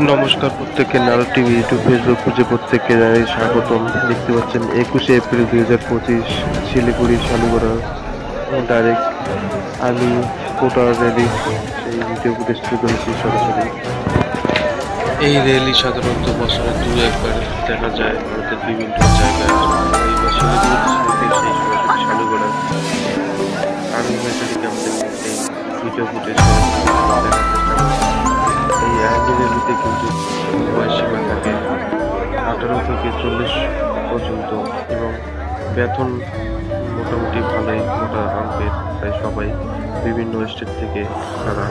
নমস্কার প্রত্যেককে, Narad TV YouTube Facebook পেজে প্রত্যেককে জানাই স্বাগতম। দেখতে পাচ্ছেন 21শে April 2025 Siliguri Salugara direct army quota rally, সেই ভিডিও ফুটেজ তুলে ধরেছি সরাসরি। এই র্যালি সাধারণত বছরে দু একবার দেখা যায় ভারতের বিভিন্ন জায়গায়। এইবার শিলিগুড়ি সেই সরাসরি শালুগড়া আর্মি মেটারিকে আমাদের সেই ভিডিও ফুটেজ দেখার চেষ্টা করছি। এই আর্মি র্যালিতে কিন্তু বয়সসীমা থাকে 18 থেকে 40 পর্যন্ত এবং বেতন মোটামুটি ভালোই মোটা অঙ্কের, তাই সবাই বিভিন্ন স্টেট থেকে তারা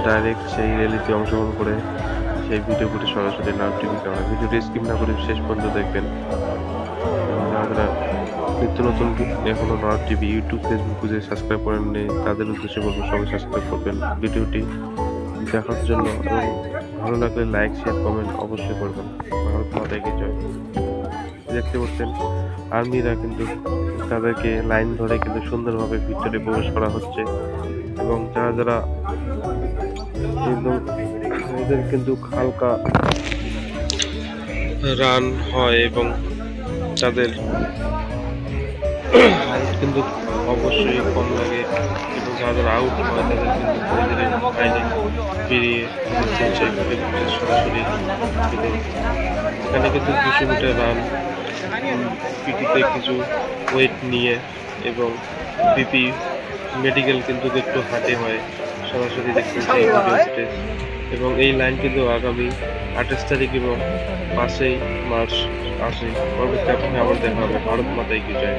ডাইরেক্ট সেই র্যালিতে অংশগ্রহণ করে সেই ভিডিও ফুটেজ সরাসরি নারদ টিভি ক্যামেরা। ভিডিওটি স্কিপ না করে শেষ পর্যন্ত দেখবেন এবং যারা নিত্য নতুন এখনো নারদ টিভি ইউটিউব ফেসবুক পেজে সাবস্ক্রাইব করেননি তাদের উদ্দেশ্যে বলবো সবাই সাবস্ক্রাইব করবেন ভিডিওটি দেখার জন্য, এবং ভালো লাগলে লাইক শেয়ার কমেন্ট অবশ্যই করবেন। ভারত মাতাকে জয়। দেখতে পাচ্ছেন আর্মিরা কিন্তু তাদেরকে লাইন ধরে কিন্তু সুন্দরভাবে ভিতরে প্রবেশ করা হচ্ছে, এবং যারা যারা কিন্তু এদের কিন্তু হালকা রান হয় এবং তাদের হাইট কিন্তু অবশ্যই কম লাগে, এবং যারা যারা আউট হয় তাদের কিন্তু ধীরে ধীরে বাইরে বেরিয়ে সরাসরি এখানে কিন্তু 200 মিটার রান পিটিতে কিছু ওয়েট নিয়ে এবং বিপি মেডিকেল কিন্তু একটু হাতে হয় সরাসরি দেখতে চাই ভিডিও ফুটেজ। এবং এই লাইন কিন্তু আগামী 28 তারিখ এবং 5ই মার্চ আসে। পরবর্তী আপনাকে আবার দেখা হবে। ভারত মাতাই কি জয়।